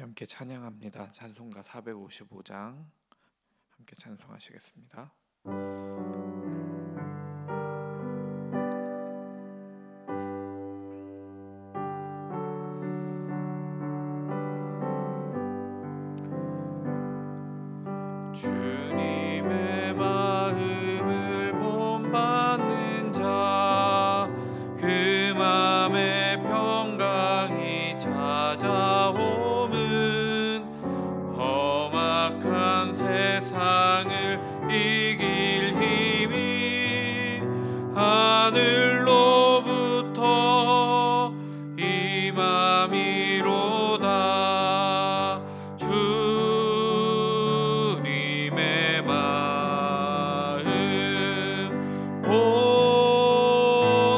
함께 찬양합니다. 찬송가 455장 함께 찬송하시겠습니다. 주님의 마음을 본받는 자, 그 맘에 평강이 찾아오면 험악한 세상을 이길 힘이 하늘로부터 임함이로다. 주님의 마음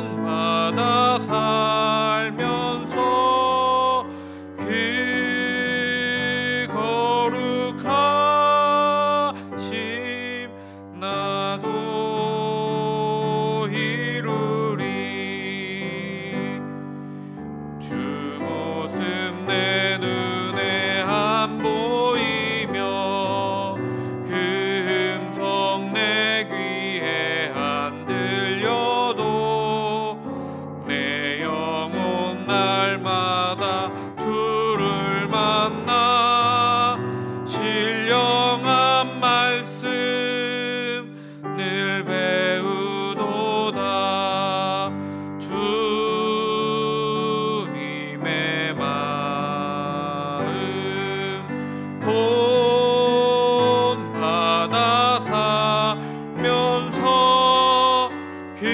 본받아 살면서 그 거룩하심 나도 이루리. 주 모습 내 눈에 안 보이며 그 음성 내 귀에 안 들려도 내 영혼 날마다 주를 만나 신령한 말씀 늘 배우도다. 주님의 마음 본받아 살면서 그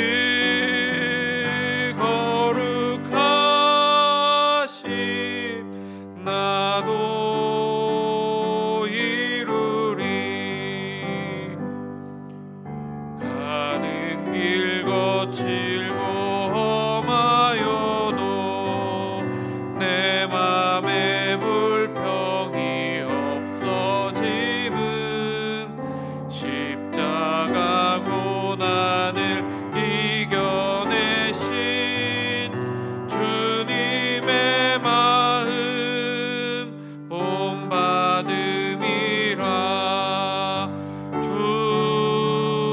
거룩하심 나도 이루리. 가는 길 거칠고 험하여도 내 맘에 불평이 없어짐은 십자가 고난을 이겨내신 주님의 마음 본받음이라.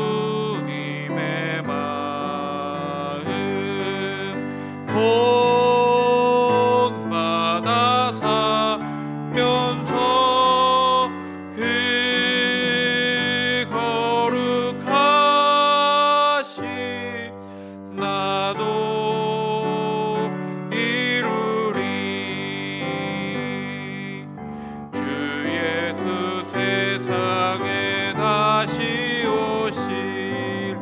주님의 마음 본받아 살면서 그 거룩하심 나도 이루리. 주 예수 세상에 다시 오실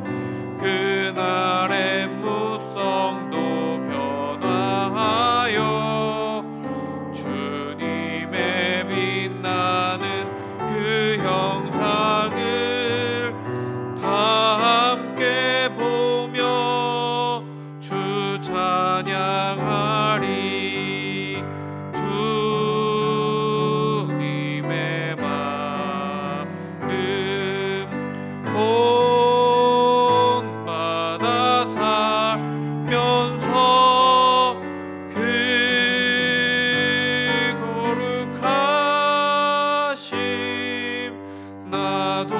그날의 무성도 변화하여 주님의 빛나는 그 형상을 다 함께 보며 주 찬양하리. 주님의 마음 본받아 살면서 그 거룩하심 나도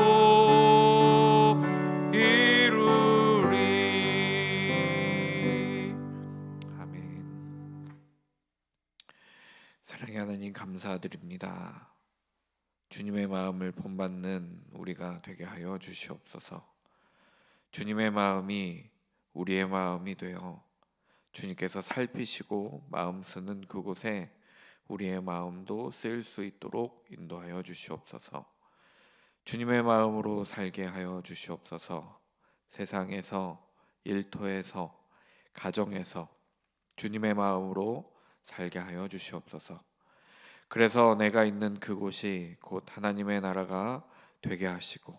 이루리. 아멘. 사랑의 하나님, 감사드립니다. 주님의 마음을 본받는 우리가 되게 하여 주시옵소서. 주님의 마음이 우리의 마음이 되어 주님께서 살피시고 마음 쓰는 그곳에 우리의 마음도 쓰일 수 있도록 인도하여 주시옵소서. 주님의 마음으로 살게 하여 주시옵소서. 세상에서, 일터에서, 가정에서 주님의 마음으로 살게 하여 주시옵소서. 그래서 내가 있는 그곳이 곧 하나님의 나라가 되게 하시고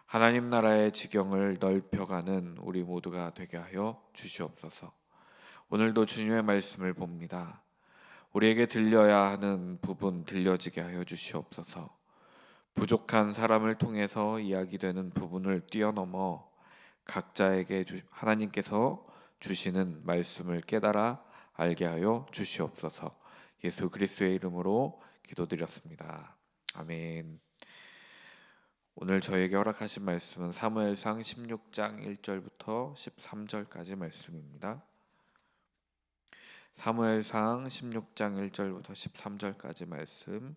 하나님 나라의 지경을 넓혀가는 우리 모두가 되게 하여 주시옵소서. 오늘도 주님의 말씀을 봅니다. 우리에게 들려야 하는 부분 들려지게 하여 주시옵소서. 부족한 사람을 통해서 이야기되는 부분을 뛰어넘어 각자에게 하나님께서 주시는 말씀을 깨달아 알게 하여 주시옵소서. 예수 그리스도의 이름으로 기도드렸습니다. 아멘. 오늘 저에게 허락하신 말씀은 사무엘상 16장 1절부터 13절까지 말씀입니다. 사무엘상 16장 1절부터 13절까지 말씀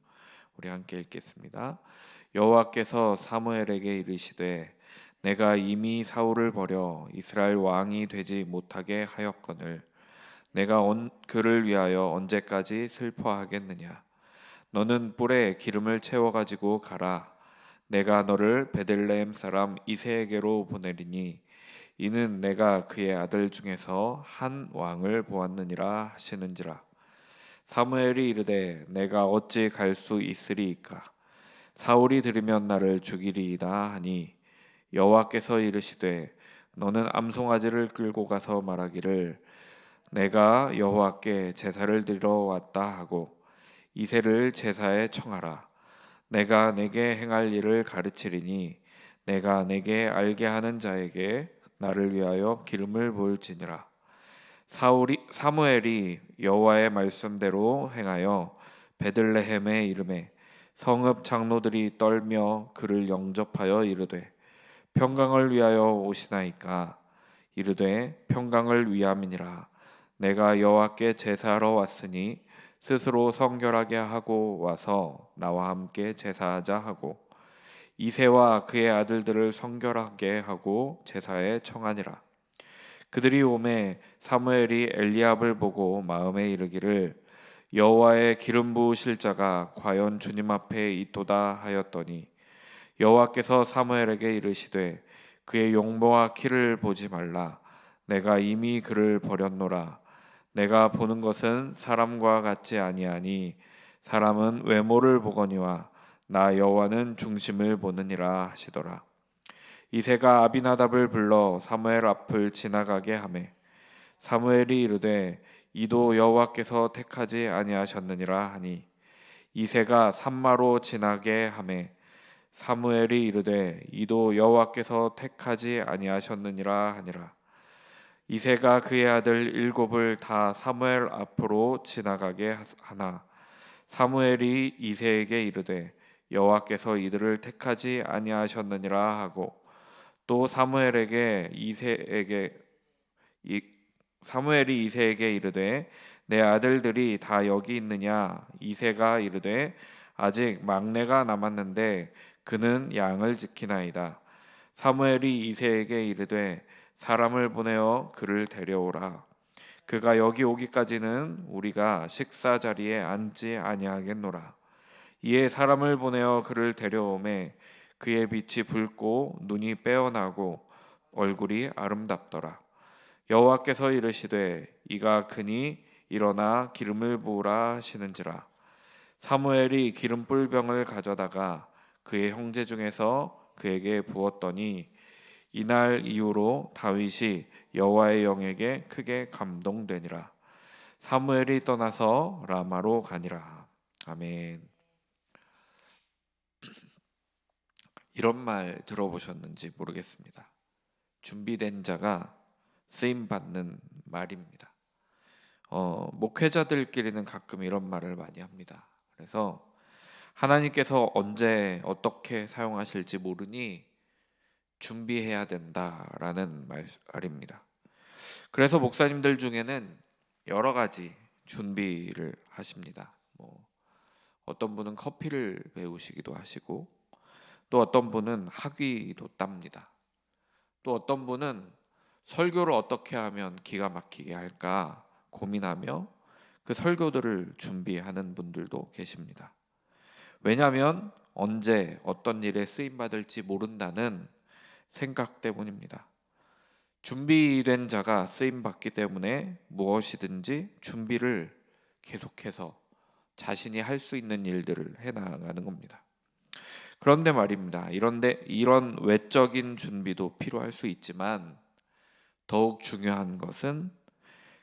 우리 함께 읽겠습니다. 여호와께서 사무엘에게 이르시되 내가 이미 사울을 버려 이스라엘 왕이 되지 못하게 하였거늘 내가 그를 위하여 언제까지 슬퍼하겠느냐. 너는 뿔에 기름을 채워 가지고 가라. 내가 너를 베들레헴 사람 이새에게로 보내리니 이는 내가 그의 아들 중에서 한 왕을 보았느니라 하시는지라. 사무엘이 이르되 내가 어찌 갈 수 있으리이까. 사울이 들으면 나를 죽이리이다 하니 여호와께서 이르시되 너는 암송아지를 끌고 가서 말하기를 내가 여호와께 제사를 드리러 왔다 하고 이새를 제사에 청하라. 내가 내게 행할 일을 가르치리니 내가 내게 알게 하는 자에게 나를 위하여 기름을 부을지니라. 사무엘이 여호와의 말씀대로 행하여 베들레헴에 이르매 성읍 장로들이 떨며 그를 영접하여 이르되 평강을 위하여 오시나이까. 이르되 평강을 위함이니라. 내가 여호와께 제사하러 왔으니 스스로 성결하게 하고 와서 나와 함께 제사하자 하고 이새와 그의 아들들을 성결하게 하고 제사에 청하니라. 그들이 오매 사무엘이 엘리압을 보고 마음에 이르기를 여호와의 기름 부으실 자가 과연 주님 앞에 있도다 하였더니 여호와께서 사무엘에게 이르시되 그의 용모와 키를 보지 말라. 내가 이미 그를 버렸노라. 내가 보는 것은 사람과 같지 아니하니 사람은 외모를 보거니와 나 여호와는 중심을 보느니라 하시더라. 이새가 아비나답을 불러 사무엘 앞을 지나가게 하매 사무엘이 이르되 이도 여호와께서 택하지 아니하셨느니라 하니 이새가 산마로 지나게 하매 사무엘이 이르되 이도 여호와께서 택하지 아니하셨느니라 하니라. 이새가 그의 아들 7을 다 사무엘 앞으로 지나가게 하나 사무엘이 이새에게 이르되 여호와께서 이들을 택하지 아니하셨느니라 하고 또 사무엘이 이새에게 이르되 내 아들들이 다 여기 있느냐. 이새가 이르되 아직 막내가 남았는데 그는 양을 지키나이다. 사무엘이 이새에게 이르되 사람을 보내어 그를 데려오라. 그가 여기 오기까지는 우리가 식사 자리에 앉지 아니하겠노라. 이에 사람을 보내어 그를 데려오매 그의 빛이 붉고 눈이 빼어나고 얼굴이 아름답더라. 여호와께서 이르시되 이가 크니 일어나 기름을 부으라 하시는지라. 사무엘이 기름 뿔병을 가져다가 그의 형제 중에서 그에게 부었더니 이날 이후로 다윗이 여호와의 영에게 크게 감동되니라. 사무엘이 떠나서 라마로 가니라. 아멘. 이런 말 들어보셨는지 모르겠습니다. 준비된 자가 쓰임 받는 말입니다. 목회자들끼리는 가끔 이런 말을 많이 합니다. 그래서 하나님께서 언제 어떻게 사용하실지 모르니 준비해야 된다라는 말입니다. 그래서 목사님들 중에는 여러 가지 준비를 하십니다. 어떤 분은 커피를 배우시기도 하시고 또 어떤 분은 학위도 땁니다. 또 어떤 분은 설교를 어떻게 하면 기가 막히게 할까 고민하며 그 설교들을 준비하는 분들도 계십니다. 왜냐하면 언제 어떤 일에 쓰임 받을지 모른다는 생각 때문입니다. 준비된 자가 쓰임 받기 때문에 무엇이든지 준비를 계속해서 자신이 할 수 있는 일들을 해나가는 겁니다. 그런데 말입니다. 이런 외적인 준비도 필요할 수 있지만 더욱 중요한 것은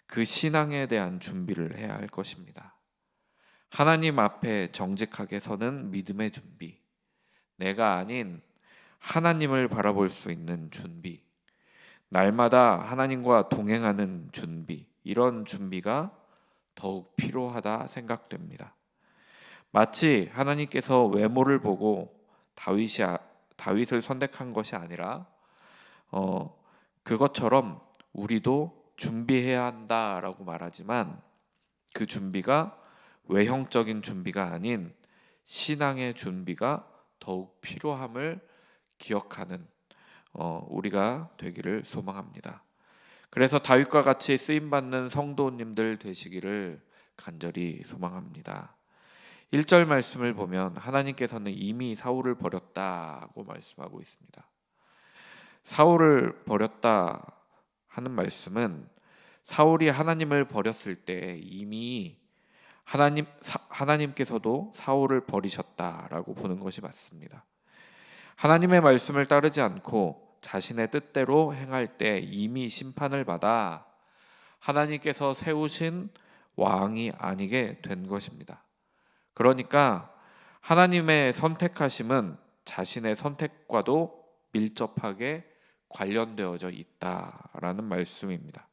그 신앙에 대한 준비를 해야 할 것입니다. 하나님 앞에 정직하게 서는 믿음의 준비, 내가 아닌 하나님을 바라볼 수 있는 준비, 날마다 하나님과 동행하는 준비, 이런 준비가 더욱 필요하다 생각됩니다. 마치 하나님께서 외모를 보고 다윗을 선택한 것이 아니라 그것처럼 우리도 준비해야 한다라고 말하지만 그 준비가 외형적인 준비가 아닌 신앙의 준비가 더욱 필요함을 기억하는 우리가 되기를 소망합니다. 그래서 다윗과 같이 쓰임받는 성도님들 되시기를 간절히 소망합니다. 1절 말씀을 보면 하나님께서는 이미 사울을 버렸다고 말씀하고 있습니다. 사울을 버렸다 하는 말씀은 사울이 하나님을 버렸을 때 이미 하나님께서도 사울을 버리셨다라고 보는 것이 맞습니다. 하나님의 말씀을 따르지 않고 자신의 뜻대로 행할 때 이미 심판을 받아 하나님께서 세우신 왕이 아니게 된 것입니다. 그러니까 하나님의 선택하심은 자신의 선택과도 밀접하게 관련되어져 있다라는 말씀입니다.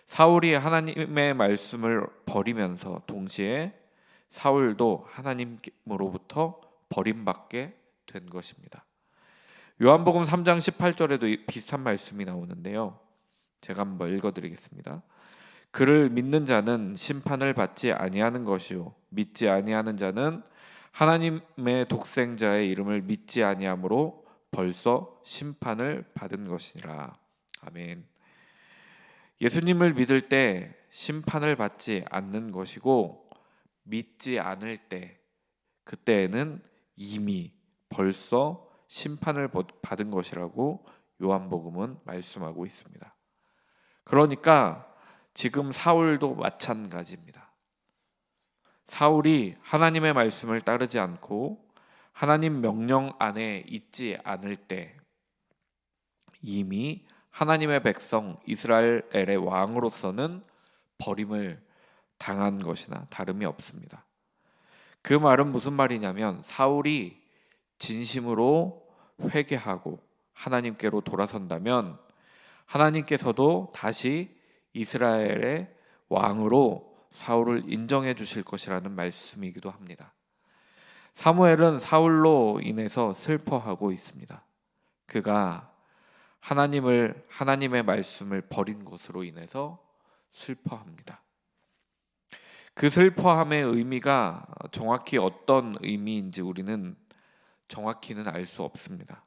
사울이 하나님의 말씀을 버리면서 동시에 사울도 하나님으로부터 버림받게 된 것입니다. 요한복음 3장 18절에도 비슷한 말씀이 나오는데요. 제가 한번 읽어드리겠습니다. 그를 믿는 자는 심판을 받지 아니하는 것이요 믿지 아니하는 자는 하나님의 독생자의 이름을 믿지 아니함으로 벌써 심판을 받은 것이니라. 아멘. 예수님을 믿을 때 심판을 받지 않는 것이고 믿지 않을 때 그때에는 이미 벌써 심판을 받은 것이라고 요한복음은 말씀하고 있습니다. 그러니까 지금 사울도 마찬가지입니다. 사울이 하나님의 말씀을 따르지 않고 하나님 명령 안에 있지 않을 때 이미 하나님의 백성 이스라엘의 왕으로서는 버림을 당한 것이나 다름이 없습니다. 그 말은 무슨 말이냐면 사울이 진심으로 회개하고 하나님께로 돌아선다면 하나님께서도 다시 이스라엘의 왕으로 사울을 인정해 주실 것이라는 말씀이기도 합니다. 사무엘은 사울로 인해서 슬퍼하고 있습니다. 그가 하나님의 말씀을 버린 것으로 인해서 슬퍼합니다. 그 슬퍼함의 의미가 정확히 어떤 의미인지 우리는 정확히는 알 수 없습니다.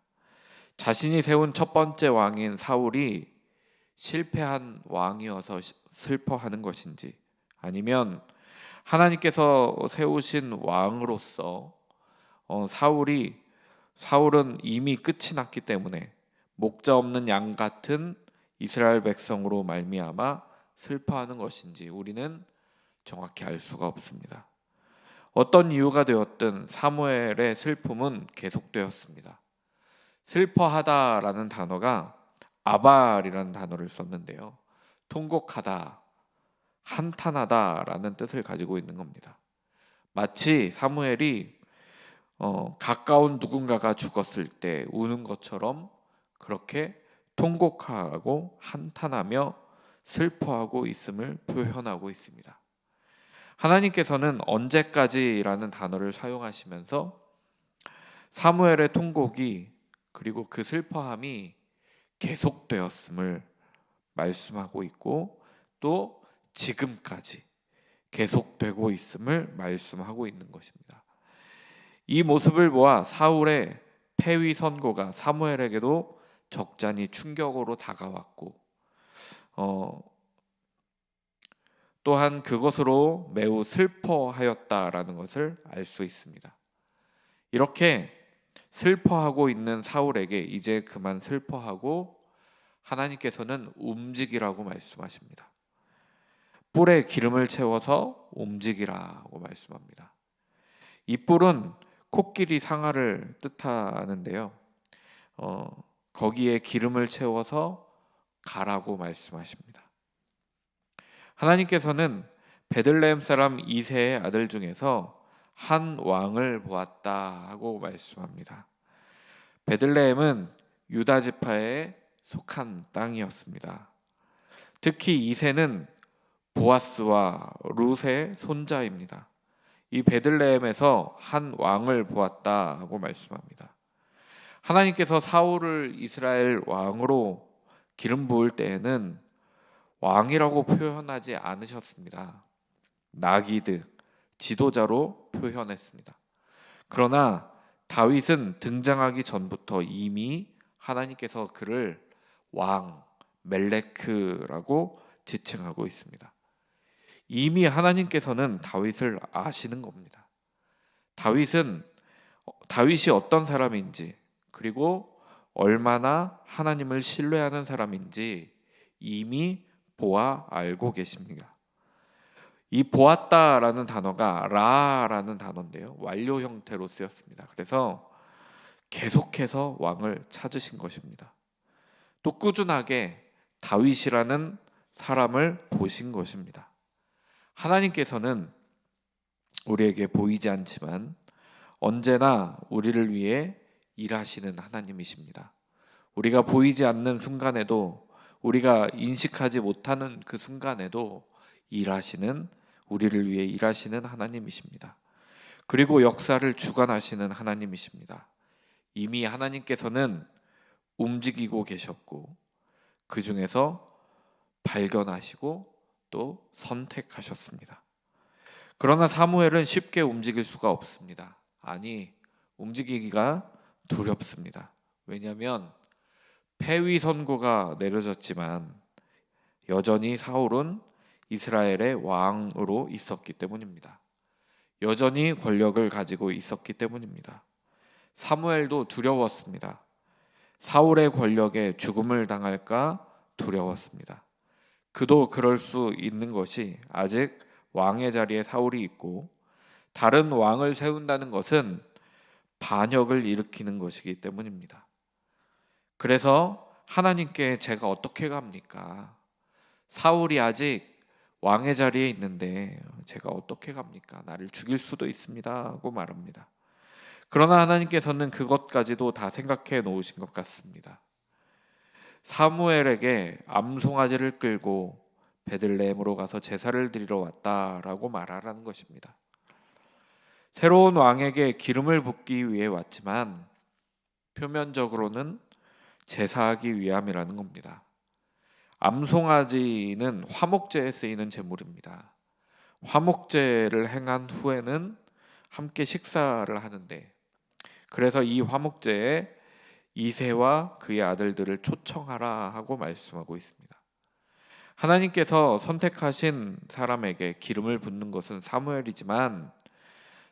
자신이 세운 첫 번째 왕인 사울이 실패한 왕이어서 슬퍼하는 것인지 아니면 하나님께서 세우신 왕으로서 사울은 이미 끝이 났기 때문에 목자 없는 양 같은 이스라엘 백성으로 말미암아 슬퍼하는 것인지 우리는 정확히 알 수가 없습니다. 어떤 이유가 되었든 사무엘의 슬픔은 계속되었습니다. 슬퍼하다라는 단어가 아발이라는 단어를 썼는데요. 통곡하다, 한탄하다라는 뜻을 가지고 있는 겁니다. 마치 사무엘이 가까운 누군가가 죽었을 때 우는 것처럼 그렇게 통곡하고 한탄하며 슬퍼하고 있음을 표현하고 있습니다. 하나님께서는 언제까지라는 단어를 사용하시면서 사무엘의 통곡이 그리고 그 슬퍼함이 계속되었음을 말씀하고 있고 또 지금까지 계속되고 있음을 말씀하고 있는 것입니다. 이 모습을 보아 사울의 패위 선고가 사무엘에게도 적잖이 충격으로 다가왔고 또한 그것으로 매우 슬퍼하였다라는 것을 알 수 있습니다. 이렇게 슬퍼하고 있는 사울에게 이제 그만 슬퍼하고 하나님께서는 움직이라고 말씀하십니다. 뿔에 기름을 채워서 움직이라고 말씀합니다. 이 뿔은 코끼리 상아를 뜻하는데요. 거기에 기름을 채워서 가라고 말씀하십니다. 하나님께서는 베들레헴 사람 이새의 아들 중에서 한 왕을 보았다 하고 말씀합니다. 베들레헴은 유다 지파에 속한 땅이었습니다. 특히 이새는 보아스와 룻의 손자입니다. 이 베들레헴에서 한 왕을 보았다고 말씀합니다. 하나님께서 사울을 이스라엘 왕으로 기름 부을 때에는 왕이라고 표현하지 않으셨습니다. 나기드, 지도자로 표현했습니다. 그러나 다윗은 등장하기 전부터 이미 하나님께서 그를 왕, 멜레크라고 지칭하고 있습니다. 이미 하나님께서는 다윗을 아시는 겁니다. 다윗이 어떤 사람인지, 그리고 얼마나 하나님을 신뢰하는 사람인지 이미 보아 알고 계십니다. 이 보았다라는 단어가 라라는 단어인데요, 완료 형태로 쓰였습니다. 그래서 계속해서 왕을 찾으신 것입니다. 또 꾸준하게 다윗이라는 사람을 보신 것입니다. 하나님께서는 우리에게 보이지 않지만 언제나 우리를 위해 일하시는 하나님이십니다. 우리가 보이지 않는 순간에도, 우리가 인식하지 못하는 그 순간에도 우리를 위해 일하시는 하나님이십니다. 그리고 역사를 주관하시는 하나님이십니다. 이미 하나님께서는 움직이고 계셨고, 그 중에서 발견하시고 또 선택하셨습니다. 그러나 사무엘은 쉽게 움직일 수가 없습니다. 아니, 움직이기가 두렵습니다. 왜냐하면 패위 선고가 내려졌지만 여전히 사울은 이스라엘의 왕으로 있었기 때문입니다. 여전히 권력을 가지고 있었기 때문입니다. 사무엘도 두려웠습니다. 사울의 권력에 죽음을 당할까 두려웠습니다. 그도 그럴 수 있는 것이 아직 왕의 자리에 사울이 있고, 다른 왕을 세운다는 것은 반역을 일으키는 것이기 때문입니다. 그래서 하나님께 제가 어떻게 갑니까? 사울이 아직 왕의 자리에 있는데 제가 어떻게 갑니까? 나를 죽일 수도 있습니다 하고 말합니다. 그러나 하나님께서는 그것까지도 다 생각해 놓으신 것 같습니다. 사무엘에게 암송아지를 끌고 베들레헴으로 가서 제사를 드리러 왔다라고 말하라는 것입니다. 새로운 왕에게 기름을 붓기 위해 왔지만 표면적으로는 제사하기 위함이라는 겁니다. 암송아지는 화목제에 쓰이는 제물입니다. 화목제를 행한 후에는 함께 식사를 하는데, 그래서 이 화목제에 이새와 그의 아들들을 초청하라 하고 말씀하고 있습니다. 하나님께서 선택하신 사람에게 기름을 붓는 것은 사무엘이지만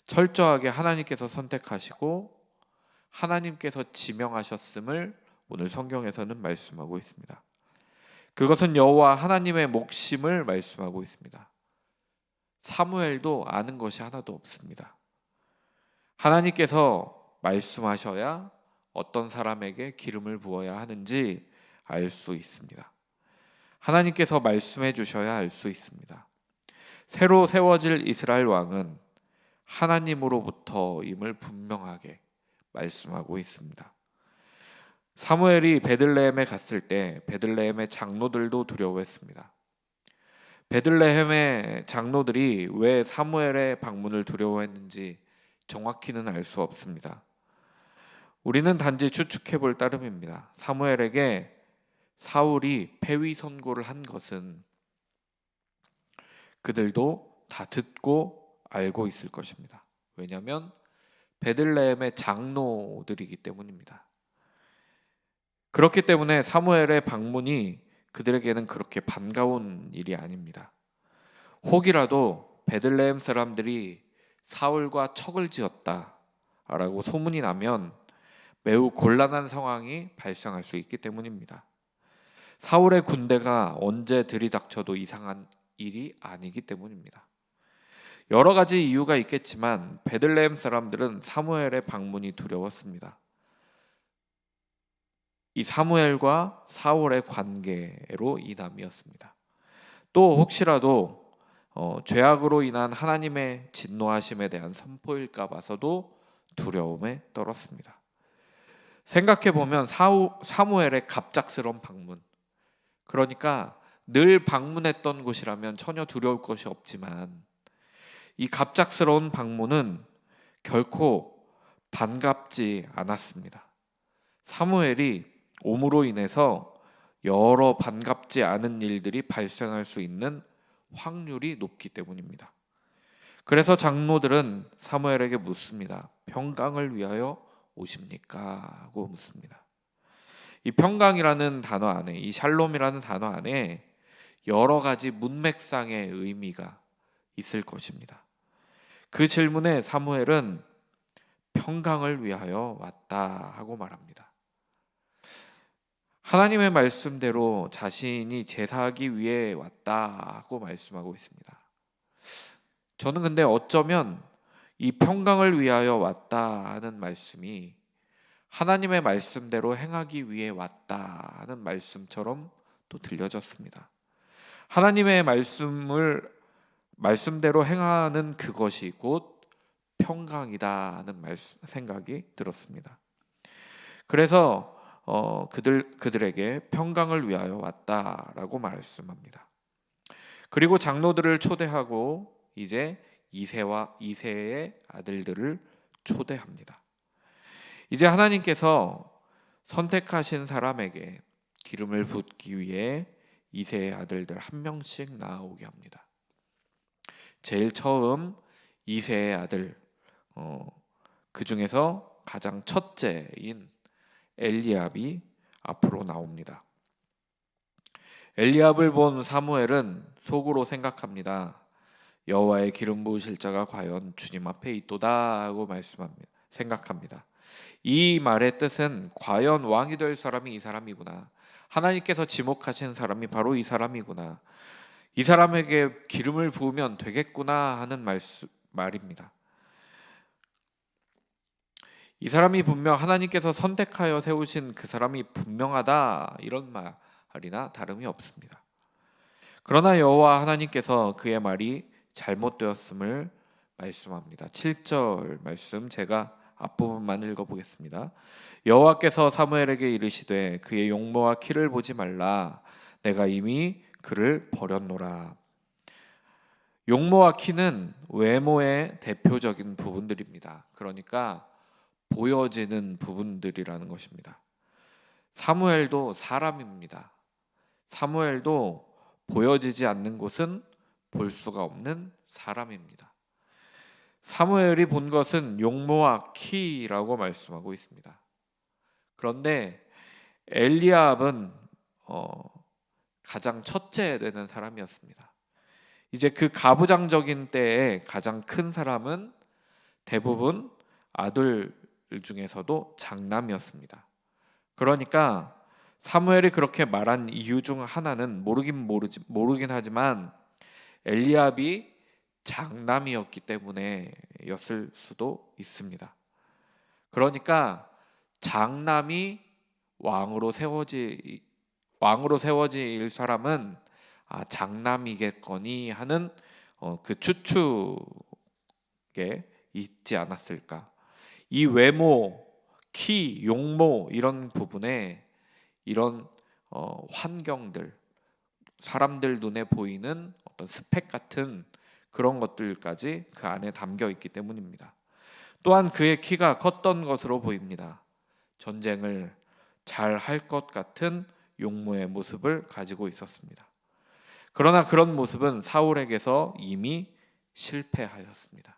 철저하게 하나님께서 선택하시고 하나님께서 지명하셨음을 오늘 성경에서는 말씀하고 있습니다. 그것은 여호와 하나님의 몫임을 말씀하고 있습니다. 사무엘도 아는 것이 하나도 없습니다. 하나님께서 말씀하셔야 어떤 사람에게 기름을 부어야 하는지 알 수 있습니다. 하나님께서 말씀해 주셔야 알 수 있습니다. 새로 세워질 이스라엘 왕은 하나님으로부터임을 분명하게 말씀하고 있습니다. 사무엘이 베들레헴에 갔을 때 베들레헴의 장로들도 두려워했습니다. 베들레헴의 장로들이 왜 사무엘의 방문을 두려워했는지 정확히는 알 수 없습니다. 우리는 단지 추측해 볼 따름입니다. 사무엘에게 사울이 패위 선고를 한 것은 그들도 다 듣고 알고 있을 것입니다. 왜냐하면 베들레헴의 장로들이기 때문입니다. 그렇기 때문에 사무엘의 방문이 그들에게는 그렇게 반가운 일이 아닙니다. 혹이라도 베들레헴 사람들이 사울과 척을 지었다라고 소문이 나면 매우 곤란한 상황이 발생할 수 있기 때문입니다. 사울의 군대가 언제 들이닥쳐도 이상한 일이 아니기 때문입니다. 여러 가지 이유가 있겠지만 베들레헴 사람들은 사무엘의 방문이 두려웠습니다. 이 사무엘과 사울의 관계로 인함이었습니다. 또 혹시라도 죄악으로 인한 하나님의 진노하심에 대한 선포일까 봐서도 두려움에 떨었습니다. 생각해 보면 사무엘의 갑작스러운 방문, 그러니까 늘 방문했던 곳이라면 전혀 두려울 것이 없지만 이 갑작스러운 방문은 결코 반갑지 않았습니다. 사무엘이 옴으로 인해서 여러 반갑지 않은 일들이 발생할 수 있는 확률이 높기 때문입니다. 그래서 장로들은 사무엘에게 묻습니다. 평강을 위하여 오십니까? 하고 묻습니다. 이 평강이라는 단어 안에, 이 샬롬이라는 단어 안에 여러 가지 문맥상의 의미가 있을 것입니다. 그 질문에 사무엘은 평강을 위하여 왔다 하고 말합니다. 하나님의 말씀대로 자신이 제사하기 위해 왔다 하고 말씀하고 있습니다. 저는 근데 어쩌면 이 평강을 위하여 왔다 하는 말씀이 하나님의 말씀대로 행하기 위해 왔다 하는 말씀처럼 또 들려졌습니다. 하나님의 말씀대로 행하는 그것이 곧 평강이다 하는 생각이 들었습니다. 그래서 그들에게 평강을 위하여 왔다라고 말씀합니다. 그리고 장로들을 초대하고 이제 이새의 아들들을 초대합니다. 이제 하나님께서 선택하신 사람에게 기름을 붓기 위해 이새의 아들들 한 명씩 나오게 합니다. 제일 처음 이새의 아들, 그 중에서 가장 첫째인 엘리압이 앞으로 나옵니다. 엘리압을 본 사무엘은 속으로 생각합니다. 여호와의 기름 부으실 자가 과연 주님 앞에 있도다 하고 생각합니다. 이 말의 뜻은 과연 왕이 될 사람이 이 사람이구나. 하나님께서 지목하신 사람이 바로 이 사람이구나. 이 사람에게 기름을 부으면 되겠구나 하는 말입니다. 이 사람이 분명 하나님께서 선택하여 세우신 그 사람이 분명하다 이런 말이나 다름이 없습니다. 그러나 여호와 하나님께서 그의 말이 잘못되었음을 말씀합니다. 7절 말씀 제가 앞부분만 읽어보겠습니다. 여호와께서 사무엘에게 이르시되 그의 용모와 키를 보지 말라. 내가 이미 그를 버렸노라. 용모와 키는 외모의 대표적인 부분들입니다. 그러니까 보여지는 부분들이라는 것입니다. 사무엘도 사람입니다. 사무엘도 보여지지 않는 곳은 볼 수가 없는 사람입니다. 사무엘이 본 것은 용모와 키라고 말씀하고 있습니다. 그런데 엘리압은 가장 첫째 되는 사람이었습니다. 이제 그 가부장적인 때에 가장 큰 사람은 대부분 아들 중에서도 장남이었습니다. 그러니까 사무엘이 그렇게 말한 이유 중 하나는 모르긴 하지만 엘리압이 장남이었기 때문에였을 수도 있습니다. 그러니까 장남이 왕으로 세워질 사람은 장남이겠거니 하는 그 추측에 있지 않았을까. 이 외모, 키, 용모 이런 부분에 이런 환경들, 사람들 눈에 보이는 어떤 스펙 같은 그런 것들까지 그 안에 담겨 있기 때문입니다. 또한 그의 키가 컸던 것으로 보입니다. 전쟁을 잘 할 것 같은 용모의 모습을 가지고 있었습니다. 그러나 그런 모습은 사울에게서 이미 실패하였습니다.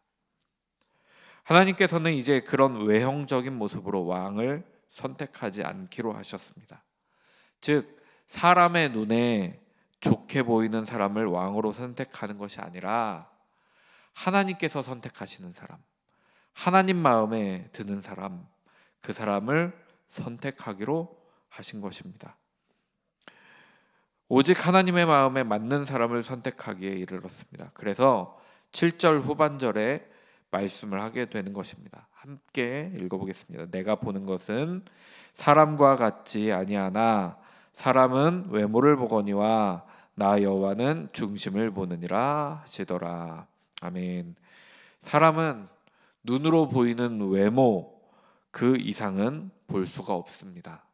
하나님께서는 이제 그런 외형적인 모습으로 왕을 선택하지 않기로 하셨습니다. 즉 사람의 눈에 좋게 보이는 사람을 왕으로 선택하는 것이 아니라 하나님께서 선택하시는 사람, 하나님 마음에 드는 사람, 그 사람을 선택하기로 하신 것입니다. 오직 하나님의 마음에 맞는 사람을 선택하기에 이르렀습니다. 그래서 7절 후반절에 말씀을 하게 되는 것입니다. 함께 읽어보겠습니다. 내가 보는 것은 사람과 같지 아니하나 사람은 외모를 보거니와 나 여호와는 중심을 보느니라 하시더라. 아멘. 사람은 눈으로 보이는 외모 그 이상은 볼 수가 없습니다.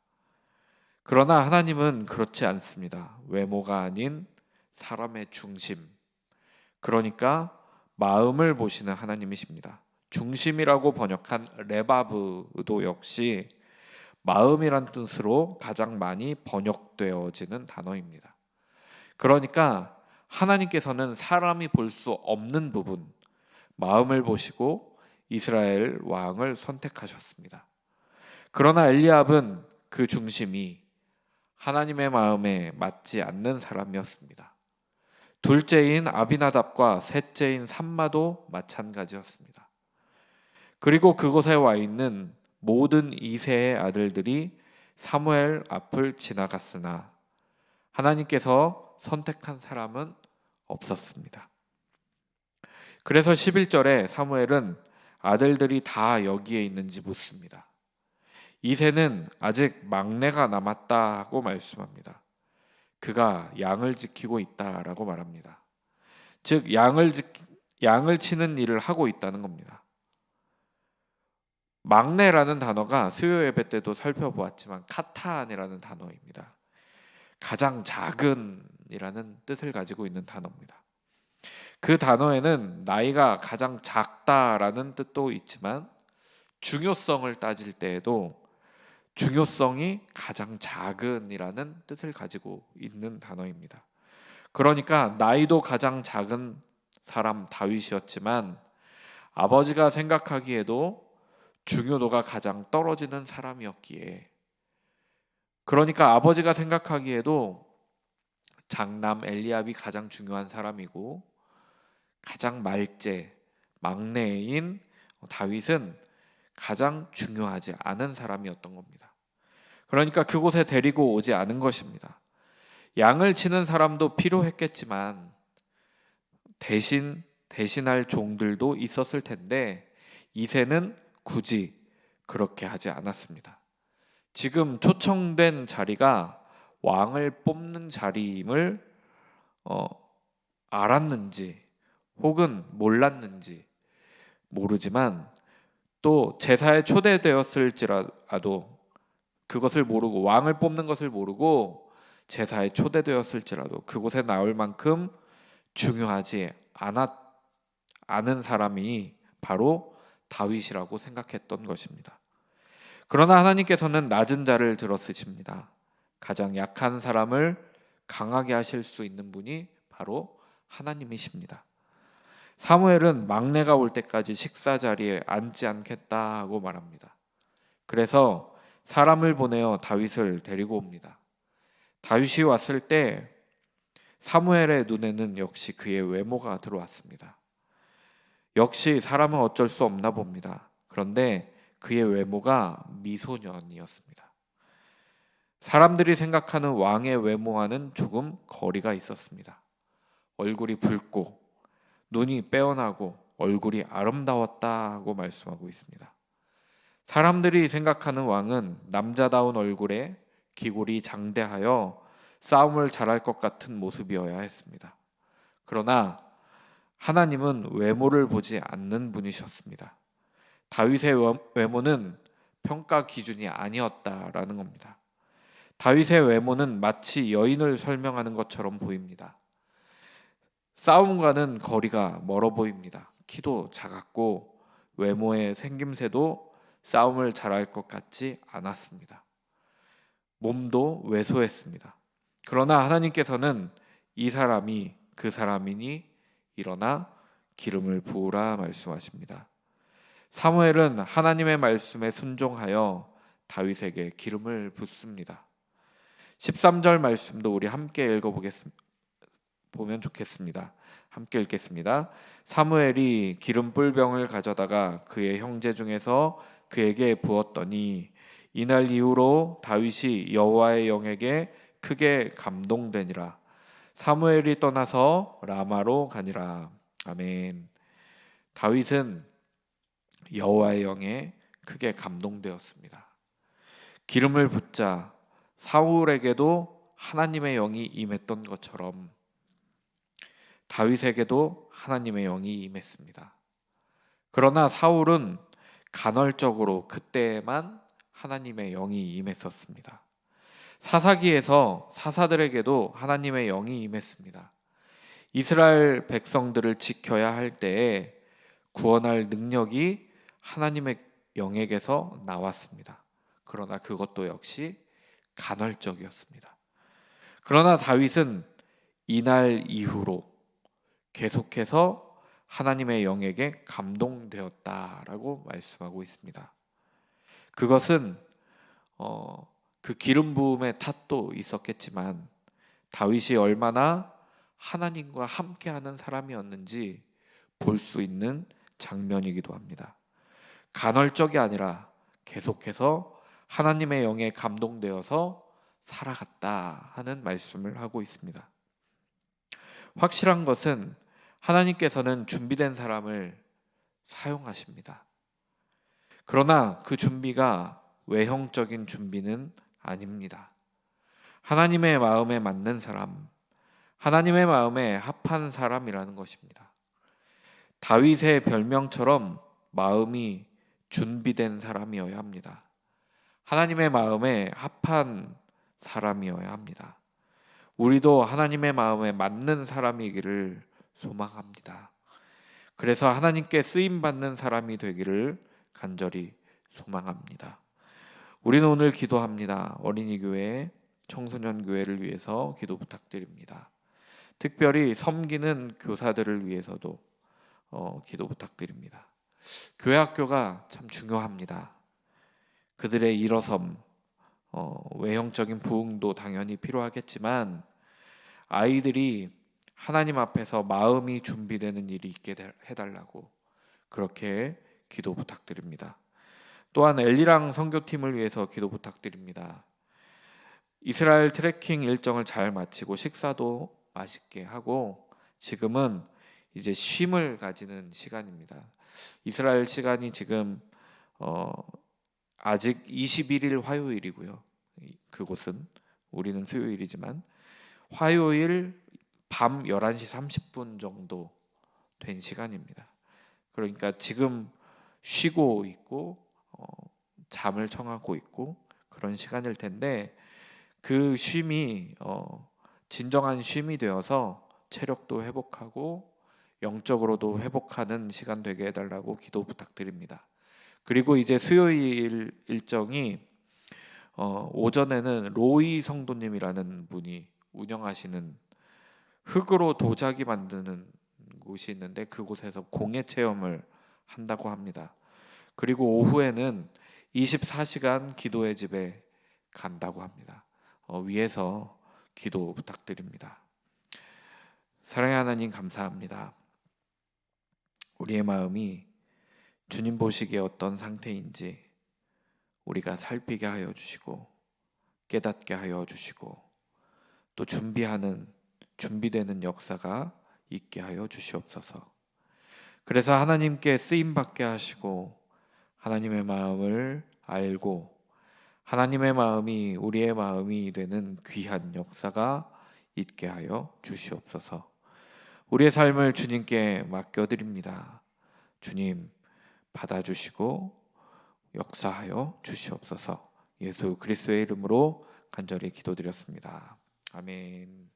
그러나 하나님은 그렇지 않습니다. 외모가 아닌 사람의 중심, 그러니까 마음을 보시는 하나님이십니다. 중심이라고 번역한 레바브도 역시 마음이란 뜻으로 가장 많이 번역되어지는 단어입니다. 그러니까 하나님께서는 사람이 볼 수 없는 부분, 마음을 보시고 이스라엘 왕을 선택하셨습니다. 그러나 엘리압은 그 중심이 하나님의 마음에 맞지 않는 사람이었습니다. 둘째인 아비나답과 셋째인 삼마도 마찬가지였습니다. 그리고 그곳에 와 있는 모든 이새의 아들들이 사무엘 앞을 지나갔으나 하나님께서 선택한 사람은 없었습니다. 그래서 11절에 사무엘은 아들들이 다 여기에 있는지 묻습니다. 이새는 아직 막내가 남았다고 말씀합니다. 그가 양을 지키고 있다라고 말합니다. 즉 양을 치는 일을 하고 있다는 겁니다. 막내라는 단어가 수요 예배 때도 살펴보았지만 카탄이라는 단어입니다. 가장 작은이라는 뜻을 가지고 있는 단어입니다. 그 단어에는 나이가 가장 작다라는 뜻도 있지만 중요성을 따질 때에도 중요성이 가장 작은이라는 뜻을 가지고 있는 단어입니다. 그러니까 나이도 가장 작은 사람 다윗이었지만 아버지가 생각하기에도 중요도가 가장 떨어지는 사람이었기에, 그러니까 아버지가 생각하기에도 장남 엘리압이 가장 중요한 사람이고 가장 막내인 다윗은 가장 중요하지 않은 사람이었던 겁니다. 그러니까 그곳에 데리고 오지 않은 것입니다. 양을 치는 사람도 필요했겠지만 대신할 종들도 있었을 텐데 이새는 굳이 그렇게 하지 않았습니다. 지금 초청된 자리가 왕을 뽑는 자리임을 알았는지 혹은 몰랐는지 모르지만 또 제사에 초대되었을지라도 그것을 모르고 왕을 뽑는 것을 모르고 제사에 초대되었을지라도 그곳에 나올 만큼 중요하지 않은 사람이 바로 다윗이라고 생각했던 것입니다. 그러나 하나님께서는 낮은 자를 들어 쓰십니다. 가장 약한 사람을 강하게 하실 수 있는 분이 바로 하나님이십니다. 사무엘은 막내가 올 때까지 식사 자리에 앉지 않겠다고 말합니다. 그래서 사람을 보내어 다윗을 데리고 옵니다. 다윗이 왔을 때 사무엘의 눈에는 역시 그의 외모가 들어왔습니다. 역시 사람은 어쩔 수 없나 봅니다. 그런데 그의 외모가 미소년이었습니다. 사람들이 생각하는 왕의 외모와는 조금 거리가 있었습니다. 얼굴이 붉고 눈이 빼어나고 얼굴이 아름다웠다고 말씀하고 있습니다. 사람들이 생각하는 왕은 남자다운 얼굴에 기골이 장대하여 싸움을 잘할 것 같은 모습이어야 했습니다. 그러나 하나님은 외모를 보지 않는 분이셨습니다. 다윗의 외모는 평가 기준이 아니었다라는 겁니다. 다윗의 외모는 마치 여인을 설명하는 것처럼 보입니다. 싸움과는 거리가 멀어 보입니다. 키도 작았고 외모의 생김새도 싸움을 잘할 것 같지 않았습니다. 몸도 왜소했습니다. 그러나 하나님께서는 이 사람이 그 사람이니 일어나 기름을 부으라 말씀하십니다. 사무엘은 하나님의 말씀에 순종하여 다윗에게 기름을 붓습니다. 13절 말씀도 우리 함께 보면 좋겠습니다. 함께 읽겠습니다. 사무엘이 기름 뿔병을 가져다가 그의 형제 중에서 그에게 부었더니 이날 이후로 다윗이 여호와의 영에게 크게 감동되니라. 사무엘이 떠나서 라마로 가니라. 아멘. 다윗은 여호와의 영에 크게 감동되었습니다. 기름을 붓자 사울에게도 하나님의 영이 임했던 것처럼 다윗에게도 하나님의 영이 임했습니다. 그러나 사울은 간헐적으로 그때에만 하나님의 영이 임했었습니다. 사사기에서 사사들에게도 하나님의 영이 임했습니다. 이스라엘 백성들을 지켜야 할 때에 구원할 능력이 하나님의 영에게서 나왔습니다. 그러나 그것도 역시 간헐적이었습니다. 그러나 다윗은 이날 이후로 계속해서 하나님의 영에게 감동되었다라고 말씀하고 있습니다. 그것은 그 기름 부음의 탓도 있었겠지만 다윗이 얼마나 하나님과 함께하는 사람이었는지 볼 수 있는 장면이기도 합니다. 간헐적이 아니라 계속해서 하나님의 영에 감동되어서 살아갔다 하는 말씀을 하고 있습니다. 확실한 것은 하나님께서는 준비된 사람을 사용하십니다. 그러나 그 준비가 외형적인 준비는 아닙니다. 하나님의 마음에 맞는 사람, 하나님의 마음에 합한 사람이라는 것입니다. 다윗의 별명처럼 마음이 준비된 사람이어야 합니다. 하나님의 마음에 합한 사람이어야 합니다. 우리도 하나님의 마음에 맞는 사람이기를 소망합니다. 그래서 하나님께 쓰임받는 사람이 되기를 간절히 소망합니다. 우리는 오늘 기도합니다. 어린이 교회, 청소년 교회를 위해서 기도 부탁드립니다. 특별히 섬기는 교사들을 위해서도 기도 부탁드립니다. 교회 학교가 참 중요합니다. 그들의 일어섬, 외형적인 부흥도 당연히 필요하겠지만 아이들이 하나님 앞에서 마음이 준비되는 일이 있게 해달라고 그렇게 기도 부탁드립니다. 또한 엘리랑 선교팀을 위해서 기도 부탁드립니다. 이스라엘 트레킹 일정을 잘 마치고 식사도 맛있게 하고 지금은 이제 쉼을 가지는 시간입니다. 이스라엘 시간이 지금 아직 21일 화요일이고요. 그곳은 우리는 수요일이지만 화요일 밤 11시 30분 정도 된 시간입니다. 그러니까 지금 쉬고 있고 잠을 청하고 있고 그런 시간일 텐데 그 쉼이 진정한 쉼이 되어서 체력도 회복하고 영적으로도 회복하는 시간 되게 해달라고 기도 부탁드립니다. 그리고 이제 수요일 일정이 오전에는 로이 성도님이라는 분이 운영하시는 흙으로 도자기 만드는 곳이 있는데 그곳에서 공예 체험을 한다고 합니다. 그리고 오후에는 24시간 기도의 집에 간다고 합니다. 위에서 기도 부탁드립니다. 사랑의 하나님 감사합니다. 우리의 마음이 주님 보시기에 어떤 상태인지 우리가 살피게 하여 주시고 깨닫게 하여 주시고 또 준비되는 역사가 있게 하여 주시옵소서. 그래서 하나님께 쓰임 받게 하시고 하나님의 마음을 알고 하나님의 마음이 우리의 마음이 되는 귀한 역사가 있게 하여 주시옵소서. 우리의 삶을 주님께 맡겨드립니다. 주님 받아주시고 역사하여 주시옵소서. 예수 그리스도의 이름으로 간절히 기도드렸습니다. 아멘.